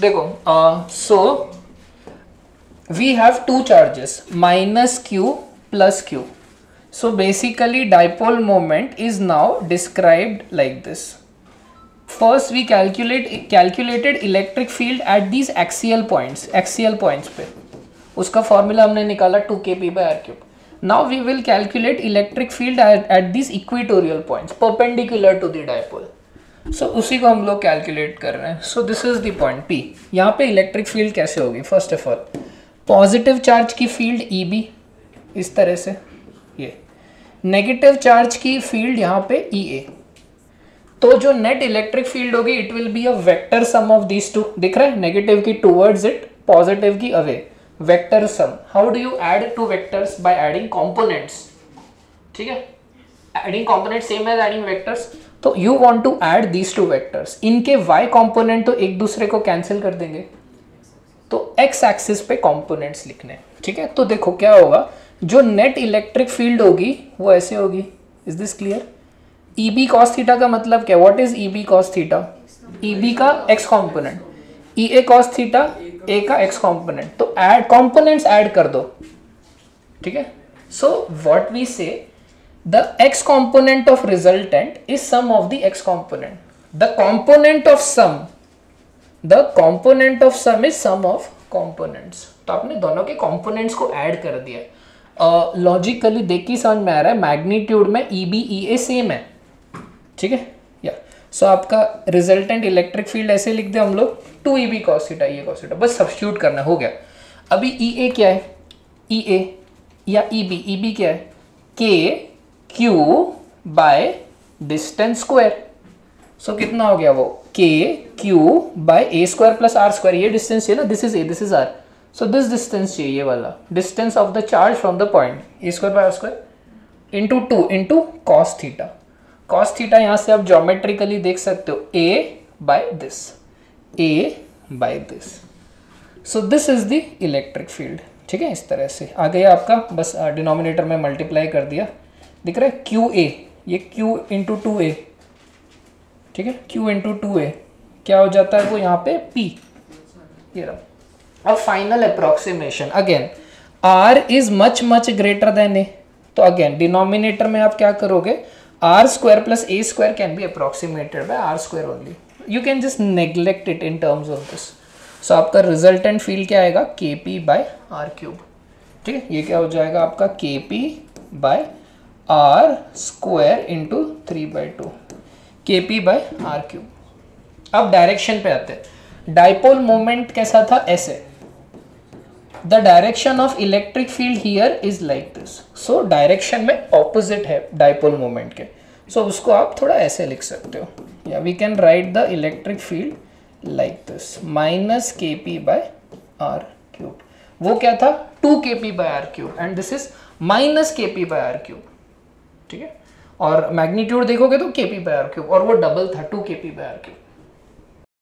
देखो so we have two charges minus q plus q. So basically dipole moment is now described like this. First we calculated electric field at these axial points पे उसका formula हमने निकाला 2kp by r cube. Now we will calculate electric field at these equatorial points perpendicular to the dipole. So उसी को हम लोग calculate कर रहे हैं. So this is the point P. यहाँ पे इलेक्ट्रिक फील्ड कैसे होगी? First of all positive charge की फील्ड EB इस तरह से, ये नेगेटिव चार्ज की फील्ड यहाँ पे EA. तो जो नेट इलेक्ट्रिक फील्ड होगी it will be a vector sum of these two. दिख रहा है? नेगेटिव की टुवर्ड्स इट, पॉजिटिव की away. Vector sum. How do you add two vectors? By adding components. ठीक है, adding component same as adding vectors. तो you want to add these two vectors. इनके y component तो एक दूसरे को कैंसिल कर देंगे, तो x एक्सिस पे कंपोनेंट्स लिखने. ठीक है, तो देखो क्या होगा. जो नेट इलेक्ट्रिक फील्ड होगी वो ऐसे होगी. Is this clear? EB cos theta का मतलब क्या? What is EB cos theta? EB का x component, EA cos theta A का x कंपोनेंट. तो ऐड कंपोनेंट्स ऐड कर दो. ठीक है, so what we say the x component of resultant is sum of the x component. The component of sum is sum of components. तो आपने दोनों के कंपोनेंट्स को ऐड कर दिया. लॉजिकली देख के समझ में आ रहा है मैग्नीट्यूड में EB EA सेम है. ठीक है, या सो आपका रिजल्टेंट इलेक्ट्रिक फील्ड ऐसे लिख दे हम लोग 2EB cos theta EA cos theta. बस सब्स्टिट्यूट करना, हो गया. अभी EA क्या है? EA या EB क्या है? KQ by distance square. So कितना हो गया वो? KQ by A square plus R square. ये डिस्टेंस है ना, this is A this is R. So this distance चाहिए, ये वाला distance of the charge from the point A square by R square into 2 into cos theta. Cos theta यहाँ से आप geometrically देख सकते हो A by this. So this is the electric field. ठीक है, इस तरह से आ गया आपका. बस डिनोमिनेटर में मल्टीप्लाई कर दिया. दिख रहा है QA, ये Q into 2A. ठीक है, Q into 2A क्या हो जाता है वो यहाँ पे P. ये रहा. अब final approximation again R is much greater than A. तो अगेन डिनोमिनेटर में आप क्या करोगे? R square plus A square can be approximated by R square only. You can just neglect it in terms of this. So आपका resultant field क्या आएगा? KP by R cube. ठीक है, ये क्या हो जाएगा आपका? KP by R square into 3/2 KP by R cube. अब डायरेक्शन पे आते हैं. डाइपोल मोमेंट कैसा था? ऐसे. The direction of electric field here is like this. So direction में ऑपोजिट है डाइपोल मोमेंट के. So उसको आप थोड़ा ऐसे लिख सकते हो. Yeah, we can write the electric field like this. minus KP by R cube. वो क्या था? 2KP by R cube and this is minus KP by R cube. ठीक है, और मैग्नीट्यूड देखोगे तो KP by R cube और वो डबल था 2KP by R cube.